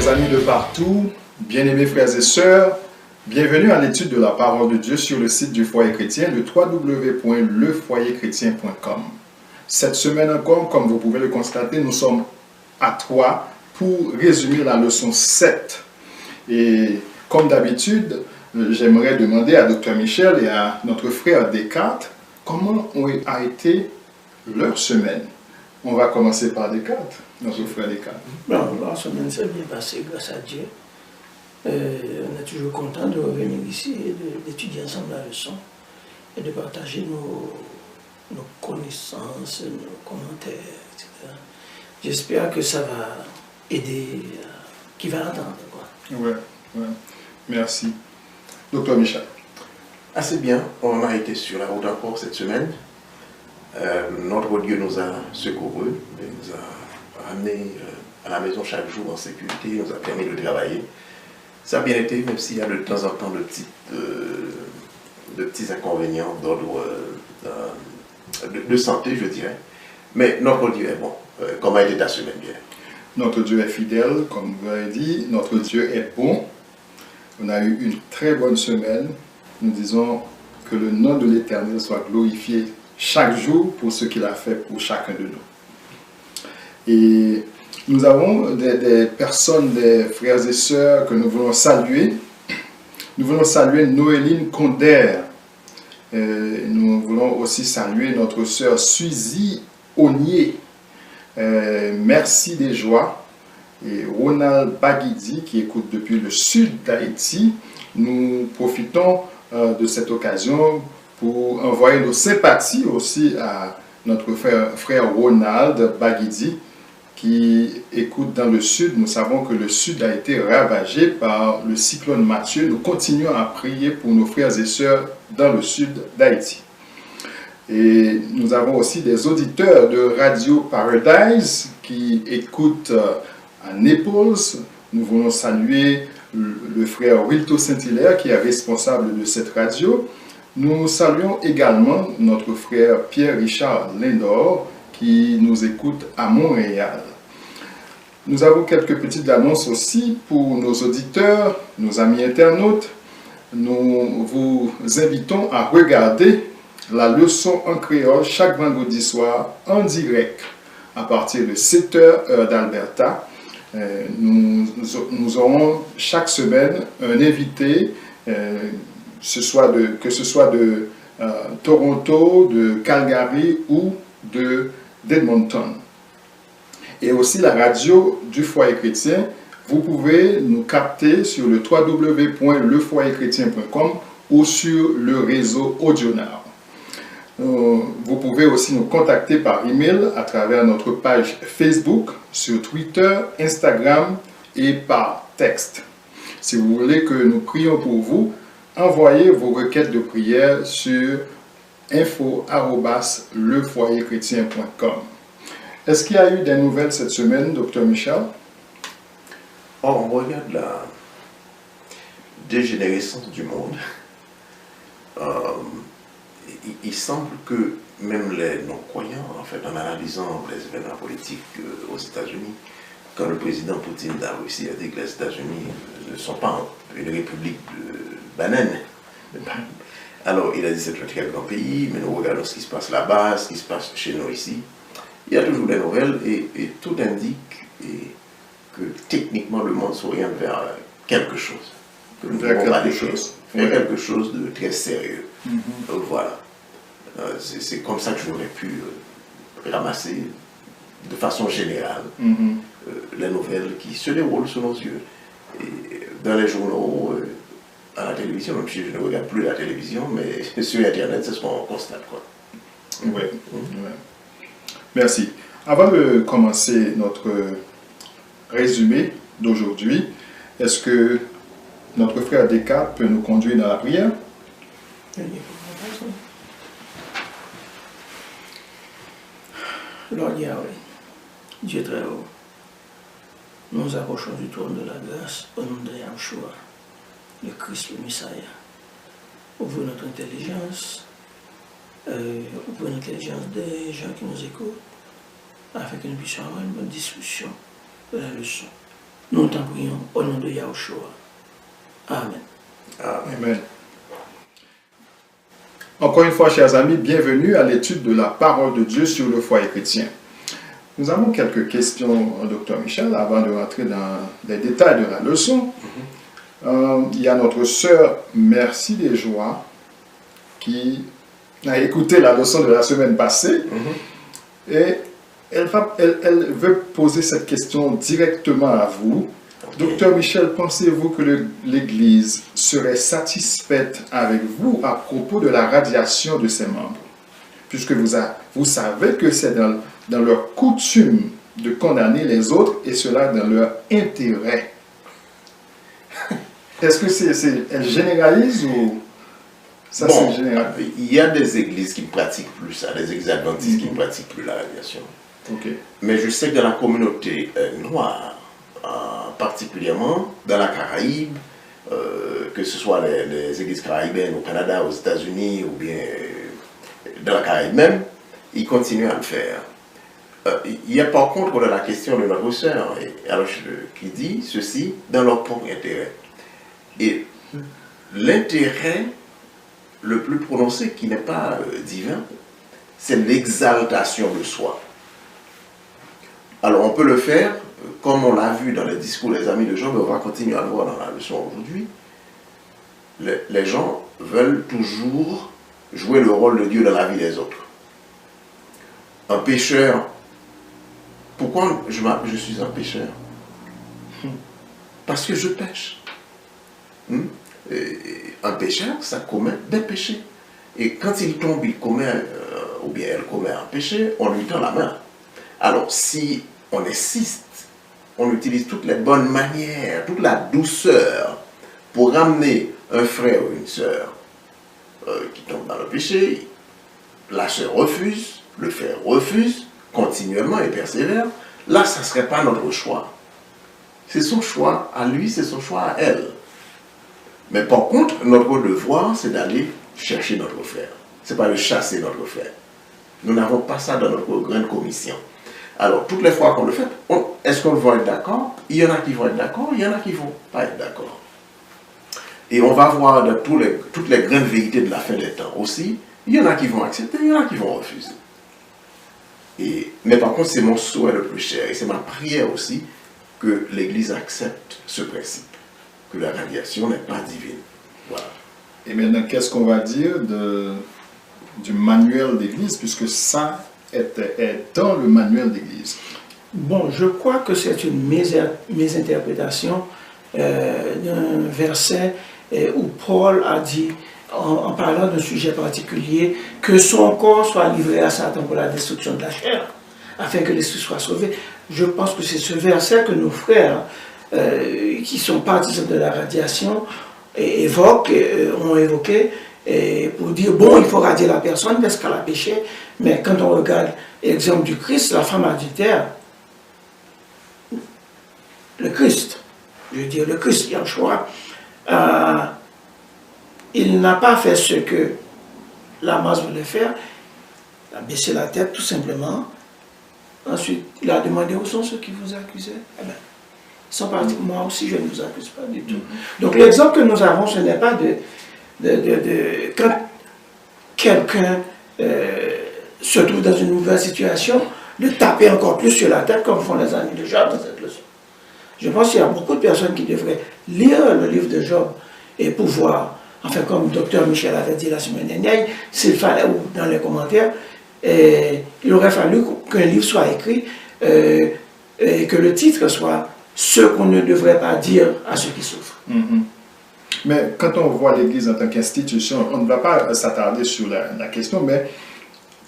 mes amis de partout, bien-aimés frères et sœurs, bienvenue à l'étude de la parole de Dieu sur le site du Foyer Chrétien, le www.lefoyerchrétien.com. Cette semaine encore, comme vous pouvez le constater, nous sommes à 3 pour résumer la leçon 7. Et comme d'habitude, j'aimerais demander à Dr Michel et à notre frère Descartes comment a été leur semaine. On va commencer par Descartes, notre frère Descartes. Bon, la semaine s'est bien passée, grâce à Dieu. On est toujours content de revenir ici et d'étudier ensemble la leçon et de partager nos connaissances, nos commentaires, etc. J'espère que ça va aider qui va attendre. Ouais. Merci. Docteur Michel. Assez bien, on a été sur la route encore cette semaine. Notre Dieu nous a secourus, il nous a ramenés à la maison chaque jour en sécurité, il nous a permis de travailler. Ça a bien été, même s'il y a de temps en temps de petits inconvénients d'ordre de santé, je dirais. Mais notre Dieu est bon. Comment a été ta semaine, bien? Notre Dieu est fidèle, comme vous l'avez dit. Notre Dieu est bon. On a eu une très bonne semaine. Nous disons que le nom de l'Éternel soit glorifié chaque jour pour ce qu'il a fait pour chacun de nous. Et nous avons des personnes, des frères et sœurs que nous voulons saluer. Nous voulons saluer Noéline Condère. Nous voulons aussi saluer notre sœur Suzy Onier. Merci des joies. Et Ronald Baguidi qui écoute depuis le sud d'Haïti. Nous profitons de cette occasion pour envoyer nos sympathies aussi à notre frère Ronald Baguidi qui écoute dans le sud. Nous savons que le sud a été ravagé par le cyclone Mathieu. Nous continuons à prier pour nos frères et sœurs dans le sud d'Haïti. Et nous avons aussi des auditeurs de Radio Paradise qui écoutent à Naples. Nous voulons saluer le frère Wilto Saint-Hilaire qui est responsable de cette radio. Nous saluons également notre frère Pierre-Richard Lindor qui nous écoute à Montréal. Nous avons quelques petites annonces aussi pour nos auditeurs, nos amis internautes. Nous vous invitons à regarder la leçon en créole chaque vendredi soir en direct à partir de 7h heure d'Alberta. Nous aurons chaque semaine un invité, que ce soit de Toronto, de Calgary ou d'Edmonton. Et aussi la radio du Foyer Chrétien. Vous pouvez nous capter sur le www.lefoyerchrétien.com ou sur le réseau AudioNow. Vous pouvez aussi nous contacter par email à travers notre page Facebook, sur Twitter, Instagram et par texte. Si vous voulez que nous prions pour vous, envoyez vos requêtes de prière sur info@lefoyerchrétien.com. Est-ce qu'il y a eu des nouvelles cette semaine, Dr Michel? On regarde la dégénérescence du monde. Il semble que même les non-croyants, en fait, en analysant les événements politiques aux États-Unis, quand le président Poutine de la Russie a dit que les États-Unis ne sont pas une république de bananes, alors il a dit que c'est un très grand pays, mais nous regardons ce qui se passe là-bas, ce qui se passe chez nous ici. Il y a toujours des nouvelles et tout indique que techniquement le monde s'oriente vers quelque chose. Que nous devons pas quelque chose de très sérieux. Donc voilà. C'est comme ça que j'aurais pu ramasser de façon générale les nouvelles qui se déroulent sous nos yeux. Et dans les journaux, à la télévision, même si je ne regarde plus la télévision, mais sur Internet, c'est ce qu'on constate, quoi. Oui. Merci. Avant de commencer notre résumé d'aujourd'hui, est-ce que notre frère Descartes peut nous conduire dans la prière? Lord Yahweh, Dieu très haut, nous nous approchons du trône de la grâce au nom de Yahshua, le Christ, le Messiah. Ouvre notre intelligence, ouvre l'intelligence des gens qui nous écoutent, afin que nous puissions avoir une bonne discussion de la leçon. Nous t'en prions au nom de Yahushua. Amen. Amen. Encore une fois, chers amis, bienvenue à l'étude de la parole de Dieu sur le foyer chrétien. Nous avons quelques questions, Dr Michel, avant de rentrer dans les détails de la leçon. Il y a notre sœur Merci des Joies qui a écouté la leçon de la semaine passée et elle veut poser cette question directement à vous. Docteur Michel, pensez-vous que l'Église serait satisfaite avec vous à propos de la radiation de ses membres? Puisque vous savez que c'est dans leur coutume de condamner les autres et cela dans leur intérêt. Est-ce que elle généralise ou ça c'est général? Il y a des églises qui ne pratiquent plus ça, des églises adventistes qui ne pratiquent plus la radiation. Mais je sais que dans la communauté noire, particulièrement dans la Caraïbe, que ce soit les églises caribéennes au Canada, aux États-Unis ou bien dans la Caraïbe même, ils continuent à le faire. Il y a par contre la question de notre sœur qui dit ceci dans leur propre intérêt. Et l'intérêt le plus prononcé, qui n'est pas divin, c'est l'exaltation de soi. Alors on peut le faire, comme on l'a vu dans les discours des amis de Job, et on va continuer à le voir dans la leçon aujourd'hui. Les gens veulent toujours jouer le rôle de Dieu dans la vie des autres. Un pécheur, pourquoi je suis un pécheur? Parce que je pêche. Un pécheur, ça commet des péchés. Et quand il tombe, il commet, ou bien elle commet un péché, on lui tend la main. Alors si on insiste, on utilise toutes les bonnes manières, toute la douceur pour ramener un frère ou une sœur qui tombe dans le péché, la sœur refuse, le frère refuse, continuellement et persévère, là, ça ne serait pas notre choix. C'est son choix à lui, c'est son choix à elle. Mais par contre, notre devoir, c'est d'aller chercher notre frère. Ce n'est pas de chasser notre frère. Nous n'avons pas ça dans notre grande commission. Alors, toutes les fois qu'on le fait, est-ce qu'on va être d'accord? Il y en a qui vont être d'accord, il y en a qui ne vont pas être d'accord. Et on va voir dans toutes les grandes vérités de la fin des temps aussi, il y en a qui vont accepter, il y en a qui vont refuser. Mais par contre, c'est mon souhait le plus cher, et c'est ma prière aussi, que l'Église accepte ce principe, que la radiation n'est pas divine. Voilà. Et maintenant, qu'est-ce qu'on va dire du manuel d'Église, puisque ça est dans le manuel d'Église? Bon, je crois que c'est une mésinterprétation d'un verset où Paul a dit, en parlant d'un sujet particulier, que son corps soit livré à Satan pour la destruction de la chair, afin que l'esprit soit sauvé. Je pense que c'est ce verset que nos frères, qui sont partisans de la radiation, ont évoqué, pour dire, bon, il faut radier la personne parce qu'elle a péché, mais quand on regarde l'exemple du Christ, la femme adultère, le Christ, je veux dire le Christ, Yahushua, il n'a pas fait ce que la masse voulait faire, il a baissé la tête tout simplement. Ensuite, il a demandé où sont ceux qui vous accusaient. Eh bien, ils sont partis. Moi aussi, je ne vous accuse pas du tout. Donc, l'exemple que nous avons, ce n'est pas quand quelqu'un se trouve dans une nouvelle situation, de taper encore plus sur la tête, comme font les amis de Job dans cette leçon. Je pense qu'il y a beaucoup de personnes qui devraient lire le livre de Job et pouvoir, enfin, comme Dr Michel avait dit la semaine dernière, s'il fallait, ou dans les commentaires, il aurait fallu qu'un livre soit écrit et que le titre soit « Ce qu'on ne devrait pas dire à ceux qui souffrent ». Mais quand on voit l'Église en tant qu'institution, on ne va pas s'attarder sur la question, mais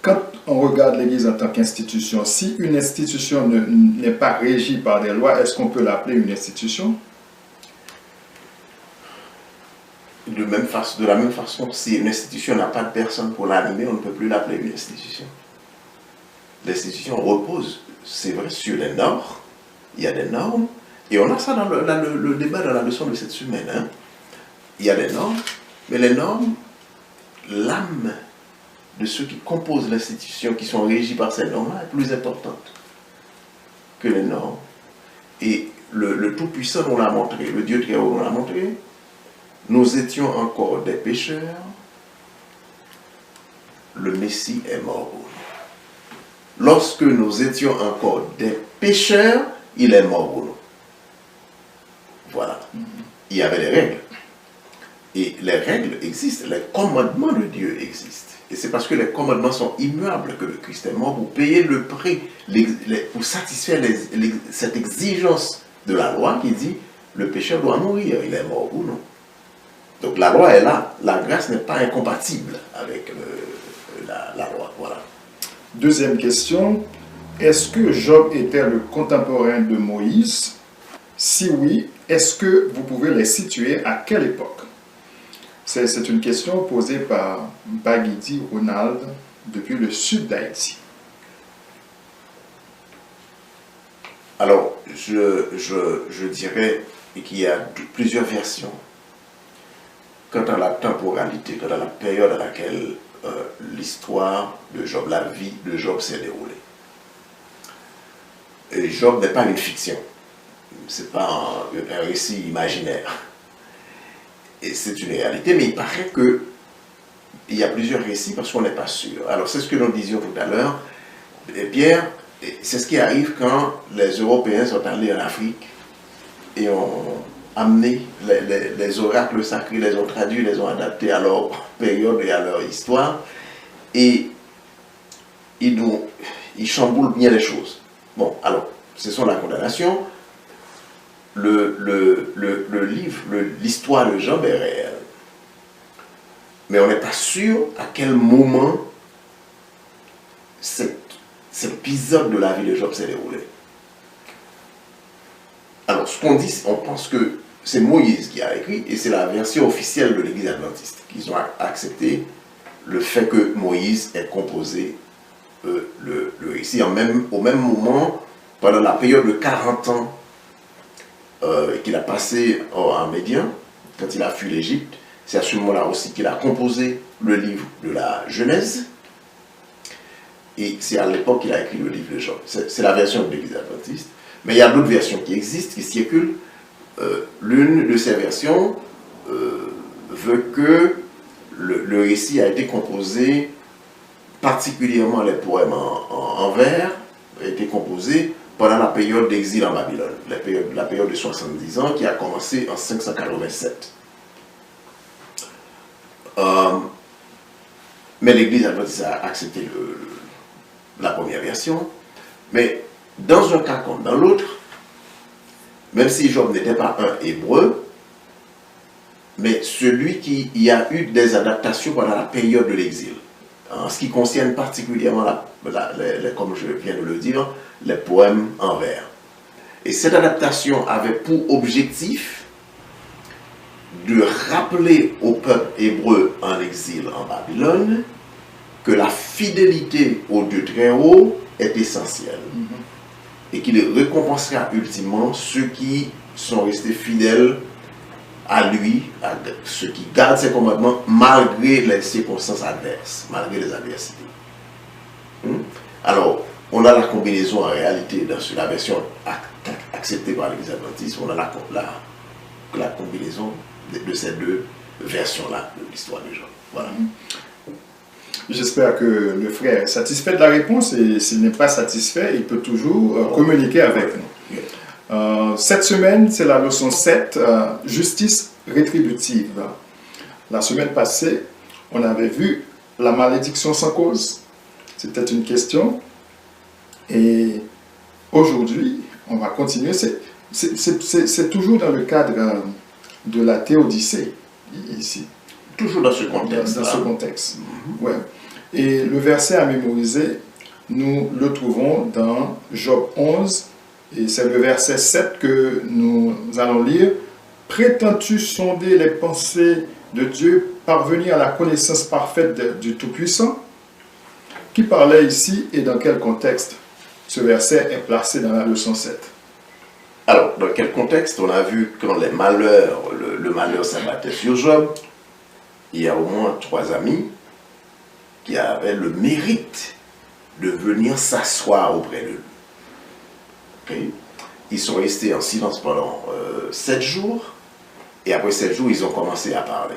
quand on regarde l'Église en tant qu'institution, si une institution n'est pas régie par des lois, est-ce qu'on peut l'appeler une institution? De la même façon, si une institution n'a pas de personne pour l'animer, on ne peut plus l'appeler une institution. L'institution repose, c'est vrai, sur les normes. Il y a des normes, et on a ça dans le débat dans la leçon de cette semaine. Hein. Il y a des normes, mais les normes, l'âme de ceux qui composent l'institution, qui sont régis par ces normes-là, est plus importante que les normes. Et le Tout-Puissant nous l'a montré, le Dieu très haut nous l'a montré. Nous étions encore des pécheurs. Le Messie est mort pour nous. Lorsque nous étions encore des pécheurs, il est mort pour nous. Voilà. Il y avait des règles. Et les règles existent, les commandements de Dieu existent. Et c'est parce que les commandements sont immuables que le Christ est mort pour payer le prix, pour satisfaire cette exigence de la loi qui dit le pécheur doit mourir, il est mort pour nous. Donc la loi est là. La grâce n'est pas incompatible avec la loi. Voilà. Deuxième question, est-ce que Job était le contemporain de Moïse? Si oui, est-ce que vous pouvez les situer à quelle époque? C'est une question posée par Baguidi Ronald depuis le sud d'Haïti. Alors, je dirais qu'il y a plusieurs versions quant à la temporalité, quant à la période à laquelle l'histoire de Job, la vie de Job s'est déroulée. Et Job n'est pas une fiction, ce n'est pas un récit imaginaire. Et c'est une réalité, mais il paraît qu'il y a plusieurs récits parce qu'on n'est pas sûr. Alors c'est ce que nous disions tout à l'heure. Pierre, c'est ce qui arrive quand les Européens sont allés en Afrique et ont amené les oracles sacrés, les ont traduits, les ont adaptés à leur période et à leur histoire. Et ils chamboulent bien les choses. Bon, alors, ce sont la condamnation. L'histoire de Job est réelle. Mais on n'est pas sûr à quel moment cet épisode de la vie de Job s'est déroulé. Alors, ce qu'on dit, on pense que c'est Moïse qui a écrit, et c'est la version officielle de l'Église adventiste. Ils ont accepté le fait que Moïse ait composé le récit au même moment, pendant la période de 40 ans qu'il a passé en Médian, quand il a fui l'Égypte. C'est à ce moment-là aussi qu'il a composé le livre de la Genèse. Et c'est à l'époque qu'il a écrit le livre de Job. C'est la version de l'Église adventiste. Mais il y a d'autres versions qui existent, qui circulent. L'une de ces versions veut que le récit a été composé, particulièrement les poèmes en vers, a été composé pendant la période d'exil en Babylone, la période de 70 ans qui a commencé en 587. Mais l'Église adventiste a accepté la première version. Mais dans un cas comme dans l'autre, même si Job n'était pas un hébreu, mais celui qui y a eu des adaptations pendant la période de l'exil, en ce qui concerne particulièrement, comme je viens de le dire, les poèmes en vers. Et cette adaptation avait pour objectif de rappeler au peuple hébreu en exil en Babylone que la fidélité au Dieu très haut est essentielle. Et qu'il récompensera ultimement ceux qui sont restés fidèles à lui, à ceux qui gardent ses commandements malgré les circonstances adverses, malgré les adversités. Alors, on a la combinaison en réalité dans la version acceptée par l'Église adventiste, on a la combinaison de ces deux versions-là de l'histoire de Job. Voilà. J'espère que le frère est satisfait de la réponse et s'il n'est pas satisfait, il peut toujours communiquer avec nous. Cette semaine, c'est la leçon 7, justice rétributive. La semaine passée, on avait vu la malédiction sans cause. C'était une question. Et aujourd'hui, on va continuer. C'est toujours dans le cadre de la théodicée, ici. Toujours dans ce contexte. Dans ce contexte. Ouais. Et le verset à mémoriser, nous le trouvons dans Job 11, et c'est le verset 7 que nous allons lire. Prétends-tu sonder les pensées de Dieu, parvenir à la connaissance parfaite du Tout-Puissant? Qui parlait ici et dans quel contexte ce verset est placé dans la leçon 7? Alors, dans quel contexte? On a vu quand les malheurs, le malheur s'abattait sur Job, il y a au moins 3 amis qui avaient le mérite de venir s'asseoir auprès de lui. Okay? ils sont restés en silence pendant 7 jours, et après 7 jours, ils ont commencé à parler.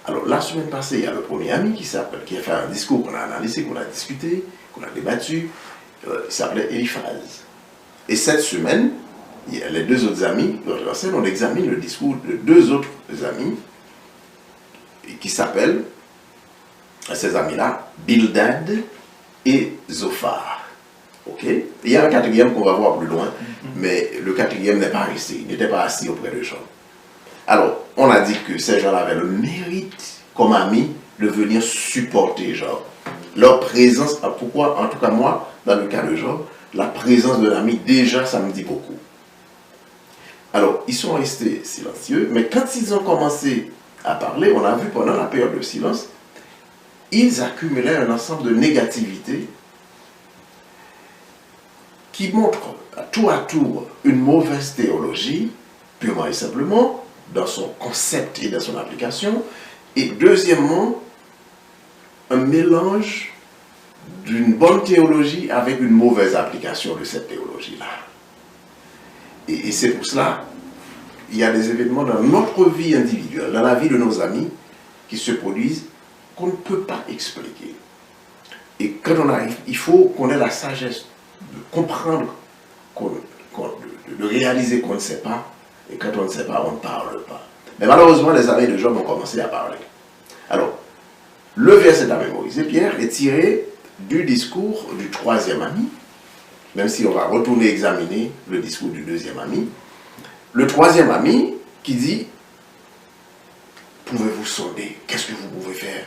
Alors, la semaine passée, il y a le premier ami qui a fait un discours qu'on a analysé, qu'on a discuté, qu'on a débattu, il s'appelait Eliphaz. Et cette semaine, il y a les 2 autres amis, on examine le discours de 2 autres amis, qui s'appellent, ces amis-là, Bildad et Zophar. Ok? Il y a un 4e qu'on va voir plus loin, mais le 4e n'est pas resté, il n'était pas assis auprès de Job. Alors, on a dit que ces gens avaient le mérite, comme amis, de venir supporter Job. Leur présence, pourquoi, en tout cas moi, dans le cas de Job, la présence de l'ami, déjà, ça me dit beaucoup. Alors, ils sont restés silencieux, mais quand ils ont commencé à parler, on a vu pendant la période de silence, ils accumulaient un ensemble de négativités qui montrent tour à tour une mauvaise théologie, purement et simplement, dans son concept et dans son application, et deuxièmement, un mélange d'une bonne théologie avec une mauvaise application de cette théologie-là. Et c'est pour cela, il y a des événements dans notre vie individuelle, dans la vie de nos amis, qui se produisent qu'on ne peut pas expliquer. Et quand on arrive, il faut qu'on ait la sagesse de comprendre, de réaliser qu'on ne sait pas, et quand on ne sait pas, on ne parle pas. Mais malheureusement, les amis de Job ont commencé à parler. Alors, le verset à mémoriser, Pierre, est tiré du discours du 3e ami, même si on va retourner examiner le discours du 2e ami. Le 3e ami qui dit, pouvez-vous sonder, qu'est-ce que vous pouvez faire?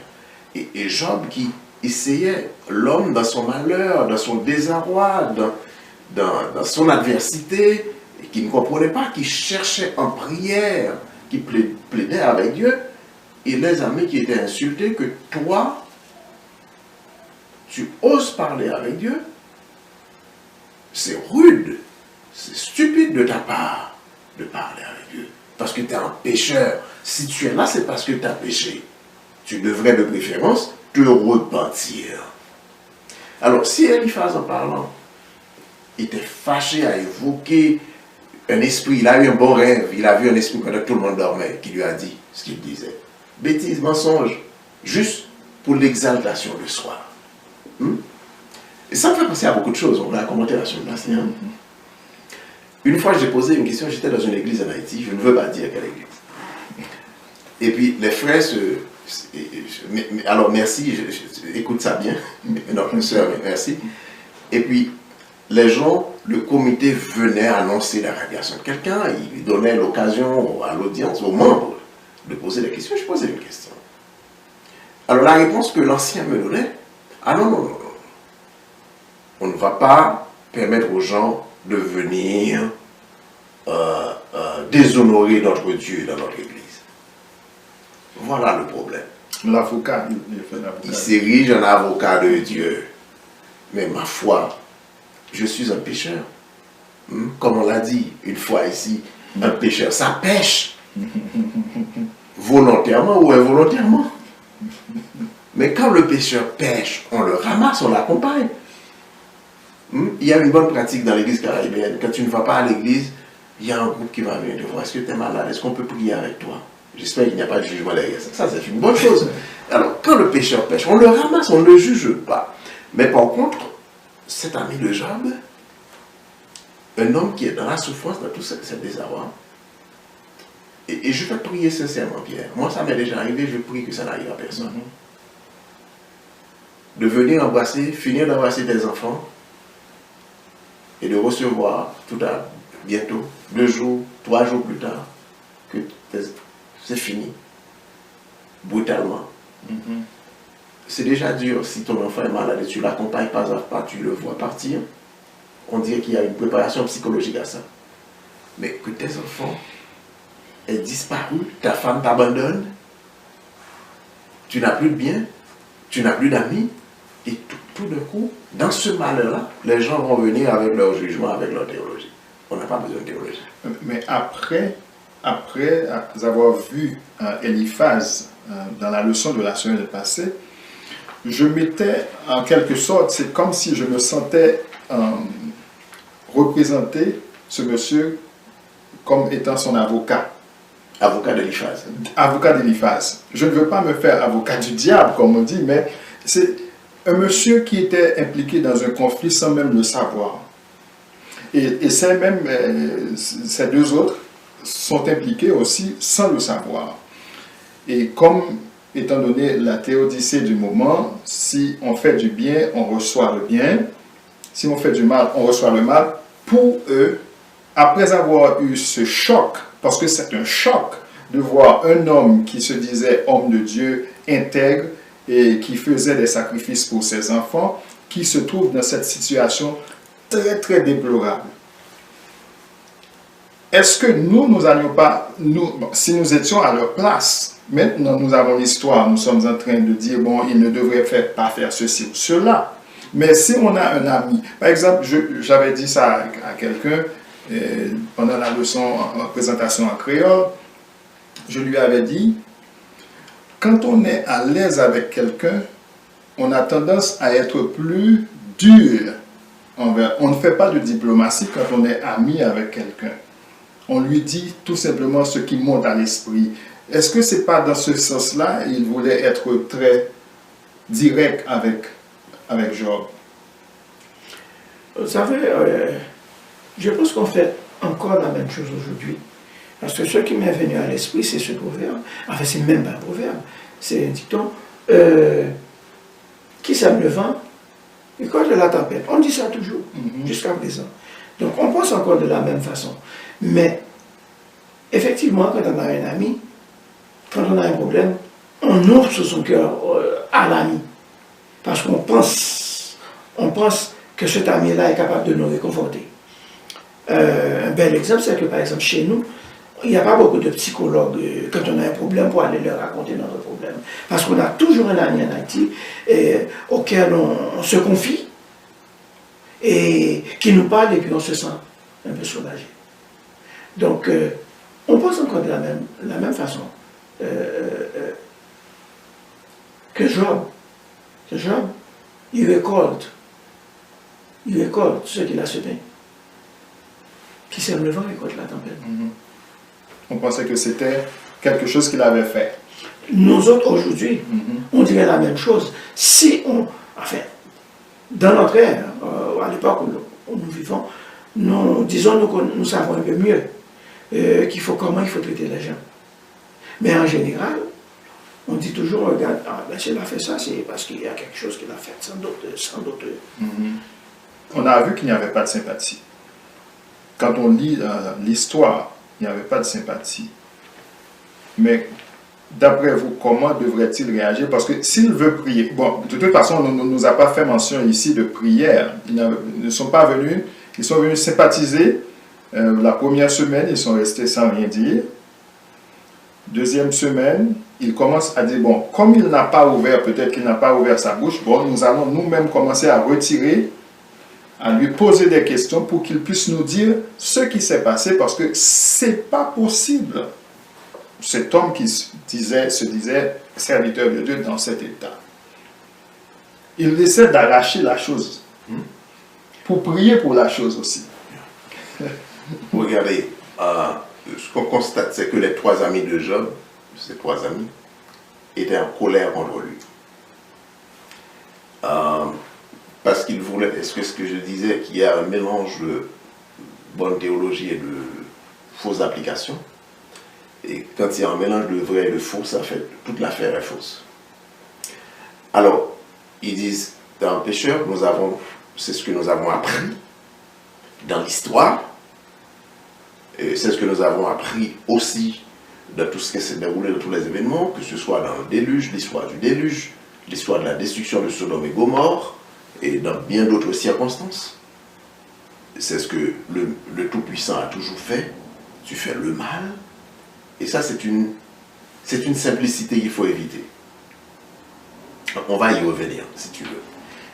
Et Job qui essayait, l'homme dans son malheur, dans son désarroi, dans son adversité, et qui ne comprenait pas, qui cherchait en prière, qui plaidait avec Dieu, et les amis qui étaient insultés que toi, tu oses parler avec Dieu, c'est rude, c'est stupide de ta part de parler avec Dieu, parce que tu es un pécheur. Si tu es là, c'est parce que tu as péché. Tu devrais de préférence te repentir. Alors, si Eliphaz, en parlant, était fâché à évoquer un esprit, il a eu un bon rêve, il a vu un esprit pendant que tout le monde dormait, qui lui a dit ce qu'il disait. Bêtise, mensonge, juste pour l'exaltation de soi. Et ça me fait penser à beaucoup de choses, on va commenter la semaine passée. Une fois, j'ai posé une question, j'étais dans une église en Haïti, je ne veux pas dire quelle église. Et puis, les frères alors, merci, écoute ça bien. Non, sœur, merci. Et puis, les gens, le comité venait annoncer la radiation de quelqu'un, il donnait l'occasion à l'audience, aux membres, de poser des questions. Je posais une question. Alors, la réponse que l'ancien me donnait, ah non, non, non, non. On ne va pas permettre aux gens de venir déshonorer notre Dieu dans notre église. Voilà le problème. L'avocat, il s'érige en avocat de Dieu. Mais ma foi, je suis un pécheur. Comme on l'a dit une fois ici, un pécheur, ça pêche. Volontairement ou involontairement. Mais quand le pécheur pêche, on le ramasse, on l'accompagne. Il y a une bonne pratique dans l'église caribéenne. Quand tu ne vas pas à l'église, il y a un groupe qui va venir te voir. Est-ce que tu es malade? Est-ce qu'on peut prier avec toi? J'espère qu'il n'y a pas de jugement derrière ça. Ça, c'est une bonne chose. Alors, quand le pécheur pêche, on le ramasse, on ne le juge pas. Mais par contre, cet ami de Job, un homme qui est dans la souffrance, dans tout ce désarroi, et je vais prier sincèrement, Pierre. Moi, ça m'est déjà arrivé, je prie que ça n'arrive à personne. De venir embrasser, finir d'embrasser tes enfants, et de recevoir tout à bientôt, 2 jours, 3 jours plus tard, que c'est fini, brutalement. C'est déjà dur si ton enfant est malade et tu l'accompagnes pas à pas, tu le vois partir. On dirait qu'il y a une préparation psychologique à ça. Mais que tes enfants aient disparu, ta femme t'abandonne, tu n'as plus de biens, tu n'as plus d'amis, et tout d'un coup, dans ce malheur-là, les gens vont venir avec leur jugement, avec leur théologie. On n'a pas besoin de théologie. Mais après avoir vu Eliphaz dans la leçon de la semaine passée, je m'étais, en quelque sorte, c'est comme si je me sentais représenté ce monsieur comme étant son avocat. Avocat d'Eliphaz. Avocat d'Eliphaz. Je ne veux pas me faire avocat du diable, comme on dit, mais c'est un monsieur qui était impliqué dans un conflit sans même le savoir. Et ces deux autres sont impliqués aussi sans le savoir. Et comme, étant donné la théodicée du moment, si on fait du bien, on reçoit le bien. Si on fait du mal, on reçoit le mal. Pour eux, après avoir eu ce choc, parce que c'est un choc de voir un homme qui se disait homme de Dieu, intègre, et qui faisait des sacrifices pour ses enfants, qui se trouve dans cette situation très, très déplorable. Est-ce que nous n'allions pas, si nous étions à leur place, maintenant nous avons l'histoire, nous sommes en train de dire, bon, ils ne devraient pas faire ceci ou cela. Mais si on a un ami, par exemple, j'avais dit ça à quelqu'un pendant la leçon en présentation en créole, je lui avais dit, quand on est à l'aise avec quelqu'un, on a tendance à être plus dur envers. On ne fait pas de diplomatie quand on est ami avec quelqu'un. On lui dit tout simplement ce qui monte à l'esprit. Est-ce que ce n'est pas dans ce sens-là, il voulait être très direct avec Job? Vous savez, je pense qu'on fait encore la même chose aujourd'hui. Parce que ce qui m'est venu à l'esprit, c'est ce proverbe. Enfin, c'est même pas un proverbe. C'est un dicton. Qui sème le vent, récolte la tempête. On dit ça toujours, jusqu'à présent. Donc, on pense encore de la même façon. Mais, effectivement, quand on a un ami, quand on a un problème, on ouvre sur son cœur à l'ami. Parce qu'on pense que cet ami-là est capable de nous réconforter. Un bel exemple, c'est que, par exemple, chez nous, il n'y a pas beaucoup de psychologues quand on a un problème pour aller leur raconter notre problème. Parce qu'on a toujours un ami en Haïti auquel on se confie et qui nous parle et puis on se sent un peu soulagé. Donc, on pense encore de la même façon que Job. Job, il récolte ce qu'il a semé. Qui sème le vent récolte la tempête. On pensait que c'était quelque chose qu'il avait fait. Nous autres, aujourd'hui, on dirait la même chose. Si on... Enfin, dans notre ère, à l'époque où nous vivons, disons que nous savons un peu mieux comment il faut traiter les gens. Mais en général, on dit toujours, regarde, s'il a fait ça, c'est parce qu'il y a quelque chose qu'il a fait, sans doute. On a vu qu'il n'y avait pas de sympathie. Quand on lit l'histoire, il n'y avait pas de sympathie. Mais d'après vous, comment devrait-il réagir? Parce que s'il veut prier, bon, de toute façon, on ne nous a pas fait mention ici de prière. Ils ne sont pas venus, ils sont venus sympathiser. La première semaine, ils sont restés sans rien dire. Deuxième semaine, il commence à dire, bon, comme il n'a pas ouvert, peut-être qu'il n'a pas ouvert sa bouche, bon, nous allons nous-mêmes commencer à retirer, à lui poser des questions pour qu'il puisse nous dire ce qui s'est passé, parce que c'est pas possible. Cet homme qui se disait serviteur de Dieu dans cet état. Il essaie d'arracher la chose pour prier pour la chose aussi. Regardez, ce qu'on constate, c'est que les trois amis de Job, ces trois amis, étaient en colère contre lui. Parce qu'ils voulaient, est-ce que je disais qu'il y a un mélange de bonne théologie et de fausses applications. Et quand il y a un mélange de vrai et de faux, ça fait toute l'affaire est fausse. Alors, ils disent, dans le pécheur, c'est ce que nous avons appris dans l'histoire, et c'est ce que nous avons appris aussi dans tout ce qui s'est déroulé, dans tous les événements, que ce soit dans le déluge, l'histoire du déluge, l'histoire de la destruction de Sodome et Gomorrhe, et dans bien d'autres circonstances. C'est ce que le Tout-Puissant a toujours fait. Tu fais le mal. Et ça, c'est une simplicité qu'il faut éviter. On va y revenir, si tu veux.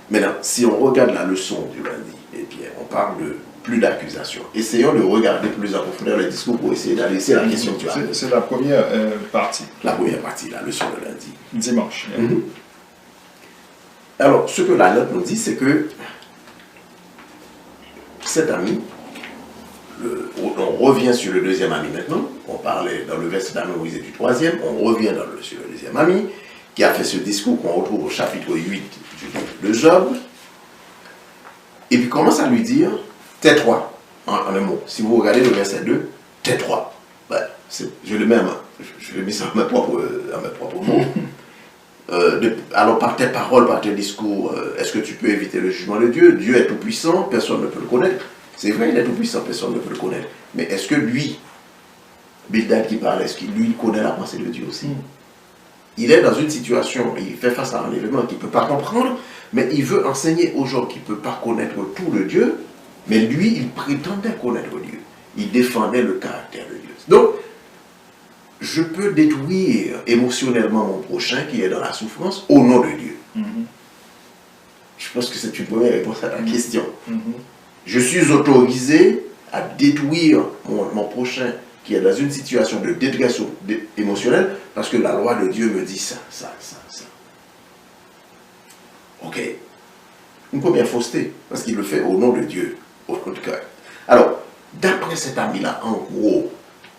Maintenant, si on regarde la leçon du lundi, eh bien, on parle de plus d'accusation. Essayons de regarder plus en profondeur le discours pour essayer d'aller. C'est la question que tu as. C'est la première partie. La première partie, la leçon de lundi. Dimanche. Alors, ce que la note nous dit, c'est que cet ami on revient sur le deuxième ami maintenant. On parlait dans le verset mémorisé du troisième. On revient sur le deuxième ami qui a fait ce discours qu'on retrouve au chapitre 8 du livre de Job. Et puis commence à lui dire, tais-toi. En un mot, si vous regardez le verset 2, tais-toi. Ben, je le mets je le mets ça à mes propres mots. Alors par tes paroles, par tes discours, est-ce que tu peux éviter le jugement de Dieu? Dieu est tout-puissant, personne ne peut le connaître. C'est vrai, il est tout-puissant, personne ne peut le connaître. Mais est-ce que lui, Bildad qui parle, est-ce qu'il lui connaît la pensée de Dieu aussi? Il est dans une situation, il fait face à un événement qu'il ne peut pas comprendre, mais il veut enseigner aux gens qui ne peuvent pas connaître tout le Dieu, mais lui, il prétendait connaître Dieu. Il défendait le caractère de Dieu. Donc, je peux détruire émotionnellement mon prochain qui est dans la souffrance au nom de Dieu. Je pense que c'est une première réponse à ta question. Je suis autorisé à détruire mon prochain qui est dans une situation de détresse émotionnelle parce que la loi de Dieu me dit ça. Ok. Une première fausseté, parce qu'il le fait au nom de Dieu. Au nom de Christ. Alors, d'après cet ami-là, en gros,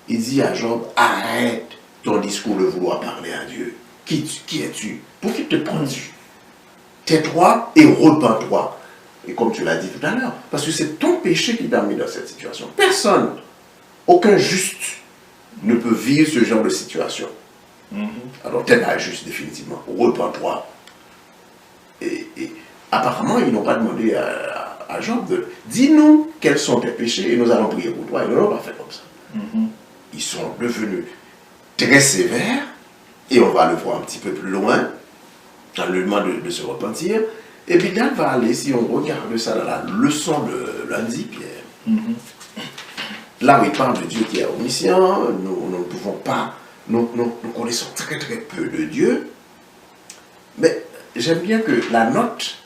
il dit à Job, arrête ton discours de vouloir parler à Dieu. Qui es-tu? Pour qui te prends-tu? Tais-toi et repens-toi. Et comme tu l'as dit tout à l'heure, parce que c'est ton péché qui t'a mis dans cette situation. Personne, aucun juste ne peut vivre ce genre de situation. Alors t'es pas juste définitivement. Repens-toi. Et apparemment, ils n'ont pas demandé à Job de dis-nous quels sont tes péchés et nous allons prier pour toi. Ils ne l'ont pas fait comme ça. Ils sont devenus très sévères et on va le voir un petit peu plus loin dans le demande de se repentir. Et Bildad va aller, si on regarde ça dans la leçon de lundi, Pierre, là où il parle de Dieu qui est omniscient, nous ne pouvons pas, nous connaissons très très peu de Dieu, mais j'aime bien que la note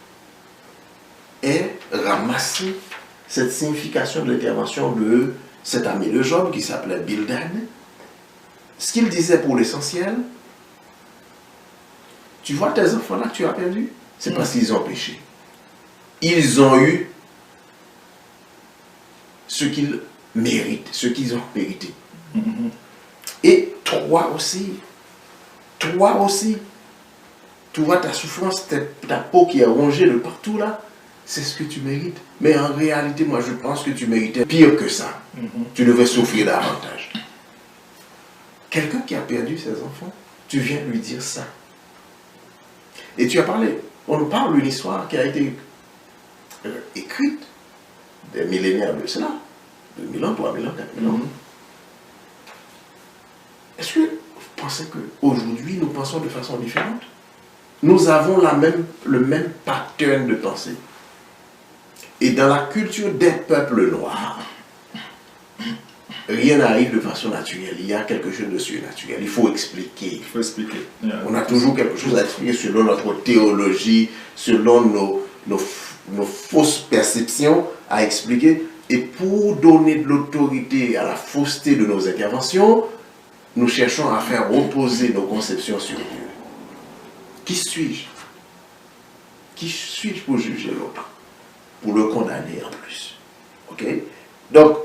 ait ramassé cette signification de l'intervention de cet ami de Job qui s'appelait Bildad. Ce qu'il disait pour l'essentiel, tu vois tes enfants là que tu as perdus, c'est parce qu'ils ont péché. Ils ont eu ce qu'ils méritent, ce qu'ils ont mérité. Et toi aussi, tu vois ta souffrance, ta peau qui est rongée de partout là, c'est ce que tu mérites. Mais en réalité, moi je pense que tu méritais pire que ça. Tu devrais souffrir davantage. Quelqu'un qui a perdu ses enfants, tu viens lui dire ça. Et tu as parlé, on nous parle d'une histoire qui a été écrite des millénaires de cela, 2000 ans, 3000 ans, 4000 ans. Est-ce que vous pensez qu'aujourd'hui, nous pensons de façon différente? Nous avons le même pattern de pensée. Et dans la culture des peuples noirs, rien n'arrive de façon naturelle. Il y a quelque chose de surnaturel. Il faut expliquer. Il faut expliquer. On a toujours quelque chose à expliquer selon notre théologie, selon nos fausses perceptions à expliquer. Et pour donner de l'autorité à la fausseté de nos interventions, nous cherchons à faire reposer nos conceptions sur Dieu. Qui suis-je? Qui suis-je pour juger l'autre? Pour le condamner en plus. Ok? Donc,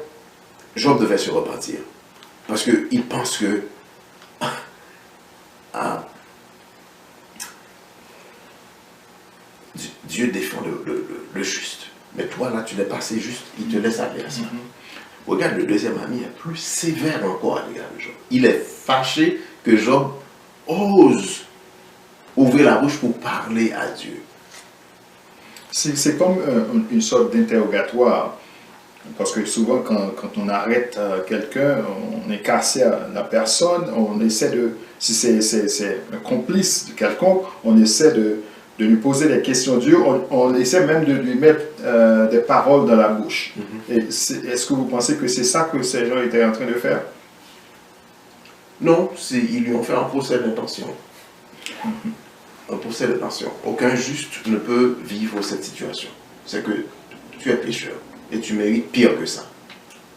Job devait se repentir. Parce qu'il pense que Dieu défend le juste. Mais toi, là, tu n'es pas assez juste. Il te laisse aller à ça. Regarde, le deuxième ami est plus sévère encore à l'égard de Job. Il est fâché que Job ose ouvrir la bouche pour parler à Dieu. C'est comme une sorte d'interrogatoire. Parce que souvent, quand on arrête quelqu'un, on est cassé à la personne, on essaie de, si c'est un complice de quelconque, on essaie de lui poser des questions dures, on essaie même de lui mettre des paroles dans la bouche. Est-ce que vous pensez que c'est ça que ces gens étaient en train de faire? Non, ils lui ont fait un procès d'intention. Un procès d'intention. Aucun juste ne peut vivre cette situation. C'est que tu es pécheur. Et tu mérites pire que ça.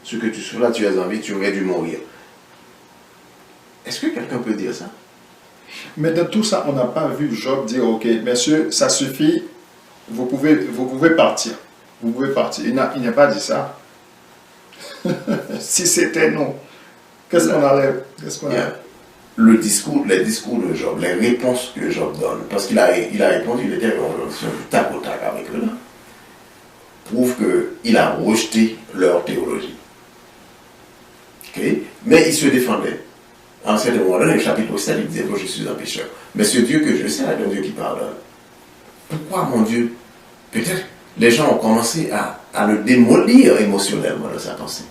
Ce que tu souffres là, tu as envie, tu aurais dû mourir. Est-ce que quelqu'un peut dire ça? Mais dans tout ça, on n'a pas vu Job dire, ok, messieurs, ça suffit, vous pouvez partir. Vous pouvez partir. Il n'a pas dit ça. Si c'était non, qu'est-ce qu'on allait... Les discours de Job, les réponses que Job donne, parce qu'il a répondu, il était sur du tac au tac avec eux, prouve qu'il a rejeté leur théologie. Okay? Mais il se défendait. À un certain moment donné, le chapitre 7, il disait que je suis un pécheur. Mais ce Dieu que je sais est un Dieu qui pardonne. Pourquoi, mon Dieu? Peut-être les gens ont commencé à le démolir émotionnellement dans sa pensée.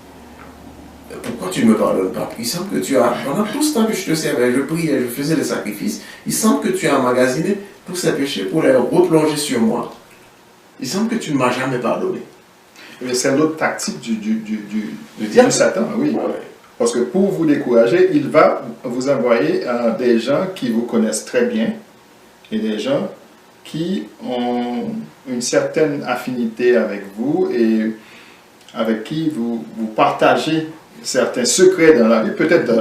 Pourquoi tu ne me pardonnes pas? Il semble que tu as, pendant tout ce temps que je te servais, je priais, je faisais des sacrifices, il semble que tu as emmagasiné tous ces péchés pour les replonger sur moi. Il semble que tu ne m'as jamais pardonné. C'est l'autre tactique du Satan, oui. Ouais. Parce que pour vous décourager, il va vous envoyer des gens qui vous connaissent très bien et des gens qui ont une certaine affinité avec vous et avec qui vous partagez certains secrets dans la vie. Peut-être,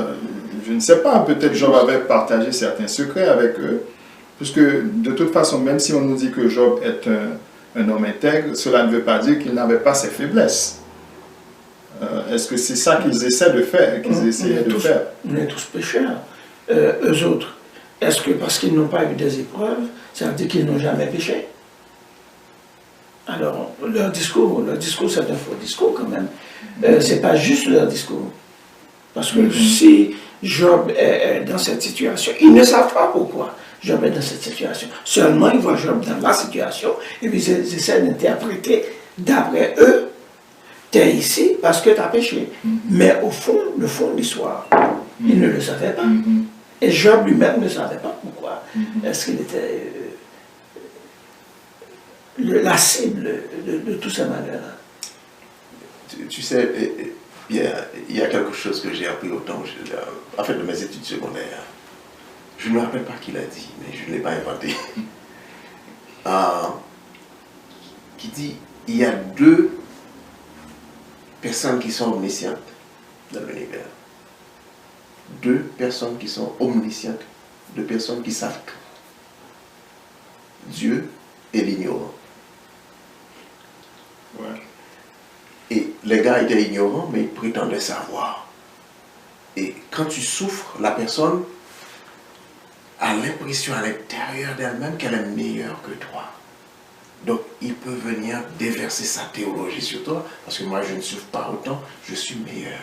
je ne sais pas, peut-être Job avait partagé certains secrets avec eux, puisque de toute façon, même si on nous dit que Job est un homme intègre, cela ne veut pas dire qu'il n'avait pas ses faiblesses. Est-ce que c'est ça qu'ils essaient de faire, qu'ils essayaient de faire? On est tous pécheurs. Eux autres, est-ce que parce qu'ils n'ont pas eu des épreuves, ça veut dire qu'ils n'ont jamais péché? Alors, leur discours c'est un faux discours quand même. C'est pas juste leur discours. Parce que si Job est dans cette situation, ils ne savent pas pourquoi Job est dans cette situation. Seulement, ils voient Job dans la situation et puis ils essaient d'interpréter d'après eux. Tu es ici parce que tu as péché. Mais au fond, le fond de l'histoire, ils ne le savaient pas. Et Job lui-même ne savait pas pourquoi. Est-ce qu'il était la cible de tous ces malheurs-là? Tu sais, il y a quelque chose que j'ai appris au temps en fait, de mes études secondaires. Je ne me rappelle pas qui l'a dit, mais je ne l'ai pas inventé. Qui dit, il y a deux personnes qui sont omniscientes dans l'univers. Deux personnes qui sont omniscientes, deux personnes qui savent tout. Dieu et l'ignorant. Ouais. Et les gars étaient ignorants, mais ils prétendaient savoir. Et quand tu souffres, la personne a l'impression à l'intérieur d'elle-même qu'elle est meilleure que toi. Donc, il peut venir déverser sa théologie sur toi, parce que moi, je ne souffre pas autant, je suis meilleur.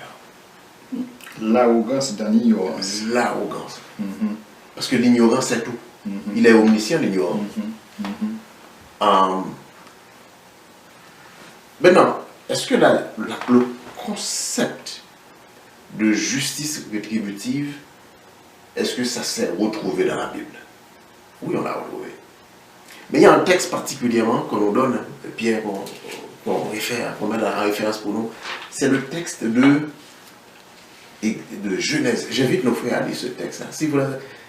L'arrogance dans l'ignorance. L'arrogance. Parce que l'ignorance, c'est tout. Il est omniscient, l'ignorant. Maintenant, est-ce que le concept de justice rétributive, est-ce que ça s'est retrouvé dans la Bible? Oui, on l'a retrouvé. Mais il y a un texte particulièrement qu'on nous donne, Pierre, qu'on met en référence pour nous. C'est le texte de Genèse. J'invite nos frères à lire ce texte-là.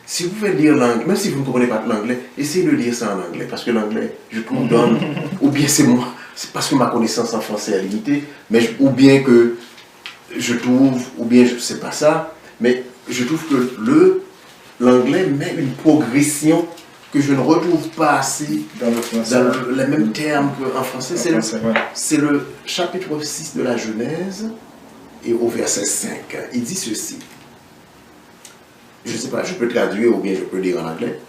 Si vous pouvez lire l'anglais, même si vous ne comprenez pas l'anglais, essayez de lire ça en anglais. Parce que l'anglais, je vous donne, ou bien c'est moi, c'est parce que ma connaissance en français est limitée, ou bien que je trouve, ou bien je ne sais pas ça, mais je trouve que l'anglais met une progression que je ne retrouve pas assez dans le français, dans les mêmes termes qu'en français. C'est le chapitre 6 de la Genèse et au verset 5. Il dit ceci. Je ne sais pas, je peux traduire ou bien je peux lire en anglais.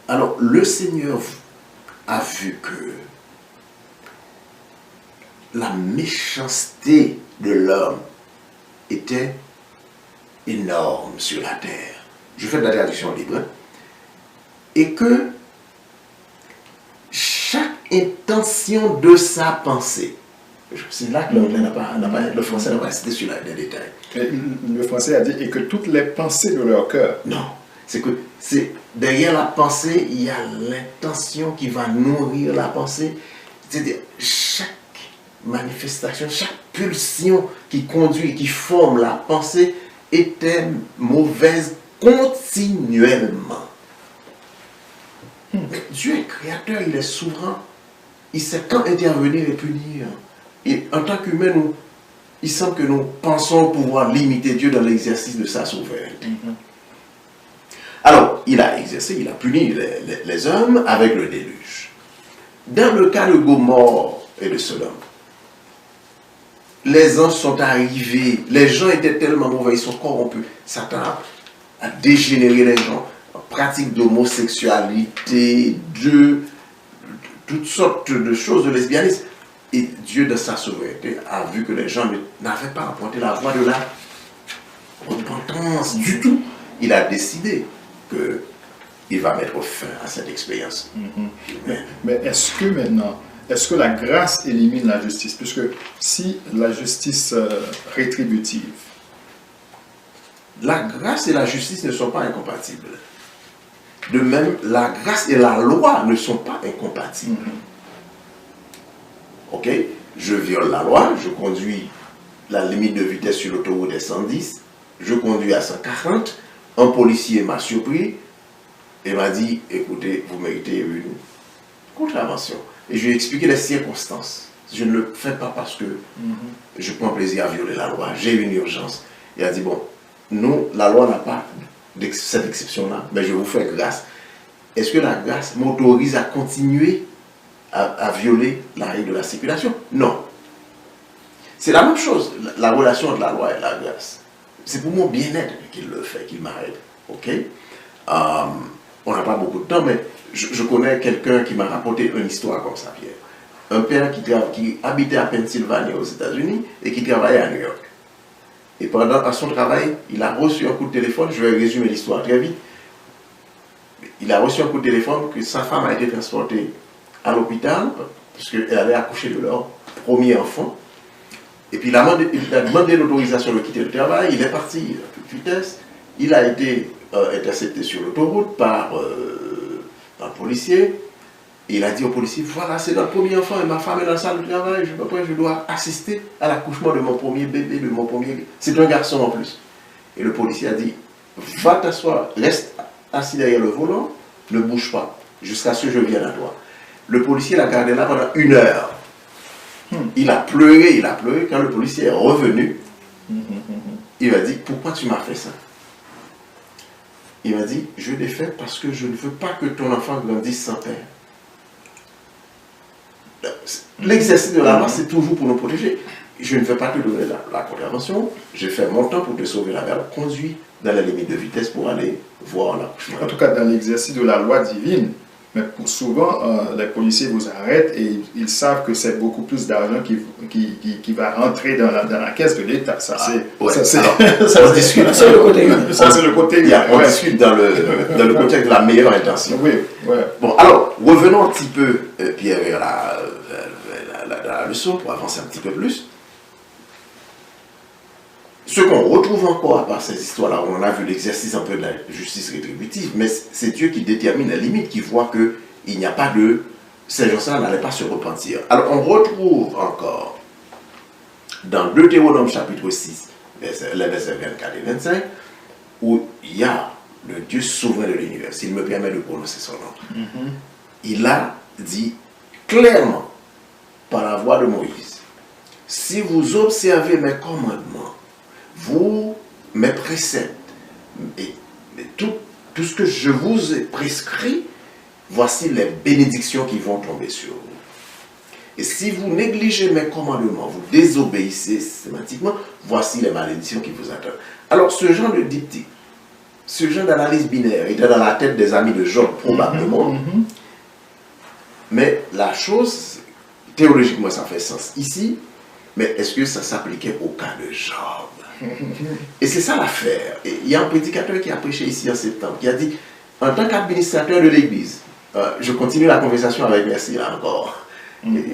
Alors, le Seigneur a vu que la méchanceté de l'homme était énorme sur la terre. Je fais de la traduction libre. Et que chaque intention de sa pensée, c'est là que le français n'a pas cité sur les détails. Le français a dit, et que toutes les pensées de leur cœur. Non, c'est que derrière la pensée, il y a l'intention qui va nourrir la pensée. C'est-à-dire, chaque manifestation, chaque pulsion qui conduit, qui forme la pensée était mauvaise continuellement. Mais Dieu est créateur, il est souverain. Il sait quand intervenir et punir. Et en tant qu'humain, il semble que nous pensons pouvoir limiter Dieu dans l'exercice de sa souveraineté. Alors, il a exercé, il a puni les hommes avec le déluge. Dans le cas de Gomorrhe et de Sodome, les anges sont arrivés, les gens étaient tellement mauvais, ils sont corrompus. Satan a dégénéré les gens en pratique d'homosexualité, de toutes sortes de choses, de lesbianisme. Et Dieu, de sa souveraineté, a vu que les gens n'avaient pas emprunté la voie de la repentance du tout. Il a décidé qu'il va mettre fin à cette expérience. Mais est-ce que maintenant, est-ce que la grâce élimine la justice? Puisque si la justice rétributive... La grâce et la justice ne sont pas incompatibles. De même, la grâce et la loi ne sont pas incompatibles. Ok? Je viole la loi, je conduis la limite de vitesse sur l'autoroute est 110, je conduis à 140, un policier m'a surpris et m'a dit, écoutez, vous méritez une contravention. Et je lui ai expliqué les circonstances. Je ne le fais pas parce que je prends plaisir à violer la loi, j'ai une urgence. Il a dit, bon, nous, la loi n'a pas cette exception-là, mais je vous fais grâce. Est-ce que la grâce m'autorise à continuer à violer la règle de la circulation? Non. C'est la même chose, la relation entre la loi et la grâce. C'est pour mon bien-être qu'il le fait, qu'il m'arrête. Ok? On n'a pas beaucoup de temps, mais je connais quelqu'un qui m'a rapporté une histoire comme ça, Pierre. Un père qui habitait à Pennsylvanie aux États-Unis et qui travaillait à New York. Et pendant son travail, il a reçu un coup de téléphone, je vais résumer l'histoire très vite. Il a reçu un coup de téléphone que sa femme a été transportée à l'hôpital parce qu'elle allait accoucher de leur premier enfant. Et puis il a demandé l'autorisation de quitter le travail, il est parti à toute vitesse, il a été intercepté sur l'autoroute par un policier, et il a dit au policier, voilà c'est notre premier enfant et ma femme est dans la salle de travail, je dois assister à l'accouchement de mon premier bébé, de mon premier... C'est un garçon en plus. Et le policier a dit, va t'asseoir, reste assis derrière le volant, ne bouge pas, jusqu'à ce que je vienne à toi. Le policier l'a gardé là pendant 1 heure. Il a pleuré. Quand le policier est revenu, il m'a dit, pourquoi tu m'as fait ça? Il m'a dit, je l'ai fait parce que je ne veux pas que ton enfant grandisse sans père. L'exercice de la loi, c'est toujours pour nous protéger. Je ne vais pas te donner la contravention, je fais mon temps pour te sauver la vie. Alors conduis dans la limite de vitesse pour aller voir l'accouchement. En tout cas, dans l'exercice de la loi divine, mais souvent, les policiers vous arrêtent et ils savent que c'est beaucoup plus d'argent qui va rentrer dans la caisse de l'État. Ça, c'est le côté humain. Ça, c'est le côté humain. On discute dans le contexte de la meilleure intention. Oui, ouais. Bon, alors, revenons un petit peu, Pierre, vers la leçon pour avancer un petit peu plus. Ce qu'on retrouve encore à part ces histoires-là, on a vu l'exercice un peu de la justice rétributive, mais c'est Dieu qui détermine la limite, qui voit qu'il n'y a pas de... Ces gens-là n'allaient pas se repentir. Alors on retrouve encore dans Deutéronome chapitre 6, les versets 24 et 25, où il y a le Dieu souverain de l'univers, s'il me permet de prononcer son nom. Il a dit clairement, par la voix de Moïse, si vous observez mes commandements, mes préceptes, et tout ce que je vous ai prescrit, voici les bénédictions qui vont tomber sur vous. Et si vous négligez mes commandements, vous désobéissez systématiquement, voici les malédictions qui vous attendent. Alors ce genre de diptyque, ce genre d'analyse binaire était dans la tête des amis de Job probablement, mais la chose, théologiquement ça fait sens ici, mais est-ce que ça s'appliquait au cas de Job? Et c'est ça l'affaire. Il y a un prédicateur qui a prêché ici en septembre, qui a dit, en tant qu'administrateur de l'Église, je continue la conversation avec merci là encore.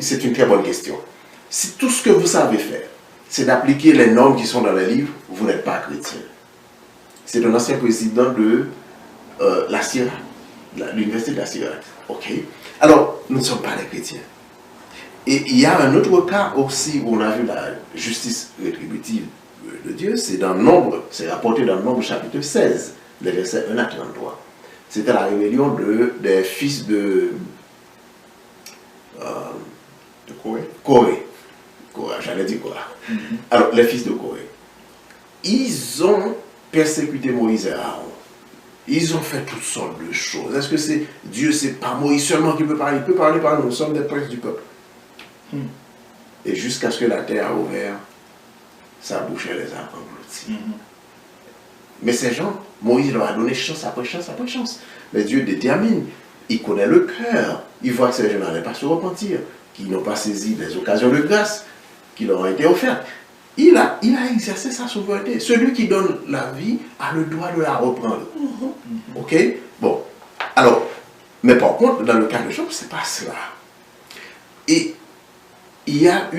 C'est une très bonne question. Si tout ce que vous savez faire, c'est d'appliquer les normes qui sont dans les livres, vous n'êtes pas chrétien. C'est un ancien président de la Sierra, l'université de la Sierra. Ok. Alors, nous ne sommes pas des chrétiens. Et il y a un autre cas aussi où on a vu la justice rétributive de Dieu, c'est dans Nombre, c'est rapporté dans Nombre chapitre 16, les versets 1 à 33. C'était la rébellion des fils de Corée. J'allais dire quoi. Alors, les fils de Corée. Ils ont persécuté Moïse et Aaron. Ils ont fait toutes sortes de choses. Est-ce que c'est Dieu, c'est pas Moïse seulement qui peut parler? Il peut parler par nous, nous sommes des princes du peuple. Et jusqu'à ce que la terre a ouvert sa bouche les a engloutis. Mais ces gens, Moïse leur a donné chance après chance après chance. Mais Dieu détermine, il connaît le cœur, il voit que ces gens n'allaient pas se repentir, qu'ils n'ont pas saisi des occasions de grâce qui leur ont été offertes. Il a exercé sa souveraineté. Celui qui donne la vie a le droit de la reprendre. Ok? Bon. Alors, mais par contre, dans le cas de Job, ce n'est pas cela. Et il y a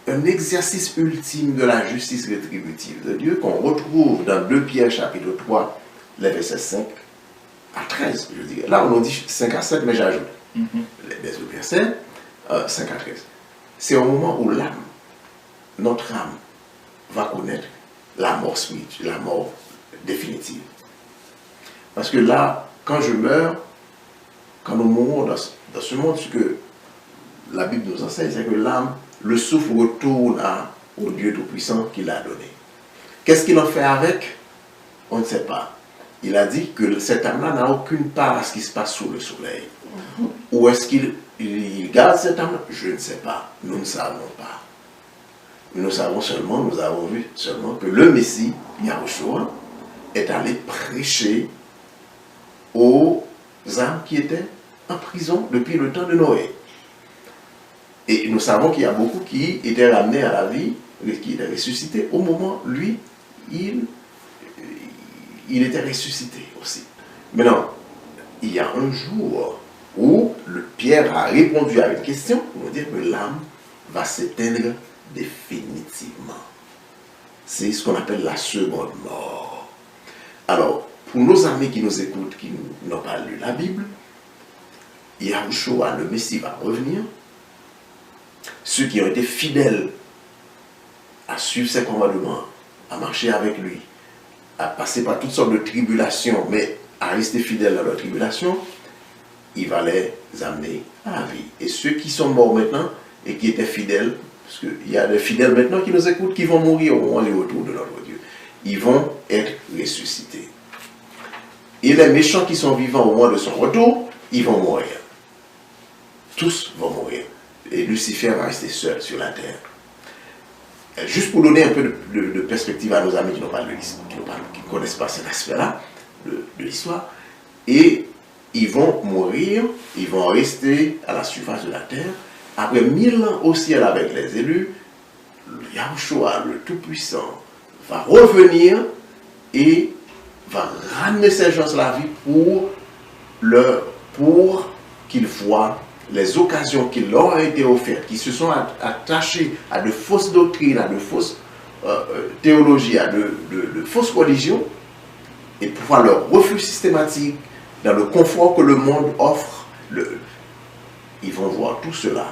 un exercice ultime de la justice rétributive de Dieu qu'on retrouve dans 2 Pierre chapitre 3, les versets 5 à 13, je dirais. Là, on nous dit 5 à 7, mais j'ajoute les autres versets, 5 à 13. C'est au moment où l'âme, notre âme, va connaître la mort spirituelle, la mort définitive. Parce que là, quand je meurs, quand nous mourons dans ce monde, ce que la Bible nous enseigne, c'est que l'âme, le souffle retourne au Dieu Tout-Puissant qui l'a donné. Qu'est-ce qu'il en fait avec? On ne sait pas. Il a dit que cette âme-là n'a aucune part à ce qui se passe sous le soleil. Où est-ce qu'il garde cette âme? Je ne sais pas. Nous ne savons pas. Nous avons vu seulement que le Messie, Yahushua, est allé prêcher aux âmes qui étaient en prison depuis le temps de Noé. Et nous savons qu'il y a beaucoup qui étaient ramenés à la vie, qui étaient ressuscités au moment, lui, il était ressuscité aussi. Maintenant, il y a un jour où Pierre a répondu à une question pour dire que l'âme va s'éteindre définitivement. C'est ce qu'on appelle la seconde mort. Alors, pour nos amis qui nous écoutent, qui n'ont pas lu la Bible, Yahushua, le Messie, va revenir. Ceux qui ont été fidèles à suivre ses commandements, à marcher avec lui, à passer par toutes sortes de tribulations, mais à rester fidèles à leur tribulation, il va les amener à la vie. Et ceux qui sont morts maintenant et qui étaient fidèles, parce qu'il y a des fidèles maintenant qui nous écoutent, qui vont mourir au moment du retour de notre Dieu, ils vont être ressuscités. Et les méchants qui sont vivants au moment de son retour, ils vont mourir. Tous vont mourir. Et Lucifer va rester seul sur la terre. Juste pour donner un peu de perspective à nos amis qui ne connaissent pas cet aspect-là de l'histoire, et ils vont mourir, ils vont rester à la surface de la terre. Après 1000 ans au ciel avec les élus, Yahushua, le Tout-Puissant, va revenir et va ramener ces gens à la vie pour qu'ils voient les occasions qui leur ont été offertes, qui se sont attachées à de fausses doctrines, à de fausses théologies, à de fausses religions, et pouvoir leur refus systématique dans le confort que le monde offre. Ils vont voir tout cela.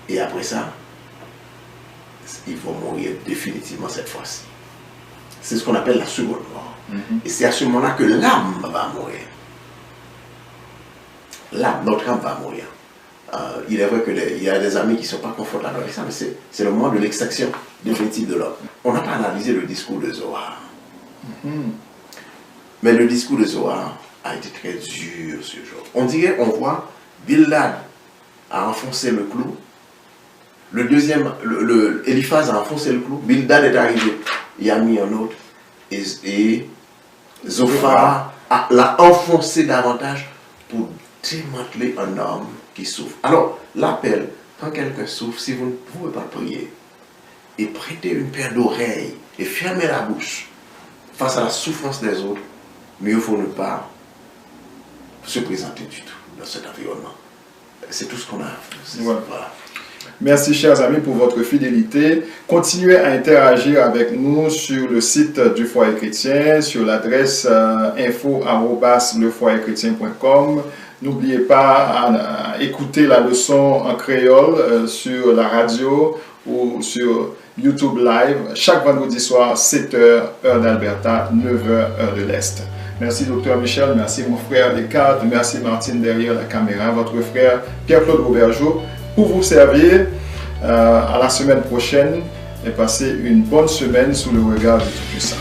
Et après ça, ils vont mourir définitivement cette fois-ci. C'est ce qu'on appelle la seconde mort. Et c'est à ce moment-là que l'âme va mourir. L'âme, notre âme va mourir. Il est vrai qu'il y a des amis qui ne sont pas confortables avec ça, mais c'est le moment de l'extraction définitive de l'homme. On n'a pas analysé le discours de Zohar. Mais le discours de Zohar a été très dur ce jour. On voit Bildad a enfoncé le clou. Le deuxième, Eliphaz a enfoncé le clou. Bildad est arrivé, il a mis un autre. Et Zophar l'a enfoncé davantage pour démanteler un homme qui souffre. Alors, l'appel, quand quelqu'un souffre, si vous ne pouvez pas prier, et prêter une paire d'oreilles, et fermer la bouche face à la souffrance des autres, mieux vaut ne pas se présenter du tout dans cet environnement. C'est tout ce qu'on a. Voilà. Merci chers amis pour votre fidélité. Continuez à interagir avec nous sur le site du Foyer Chrétien, sur l'adresse info@lefoyerchrétien.com. N'oubliez pas à écouter la leçon en créole sur la radio ou sur YouTube Live chaque vendredi soir, 7h, heure d'Alberta, 9h, heure de l'Est. Merci Dr Michel, merci mon frère Descartes, merci Martine derrière la caméra, votre frère Pierre-Claude Robergeau pour vous servir. À la semaine prochaine et passez une bonne semaine sous le regard du Tout-Puissant.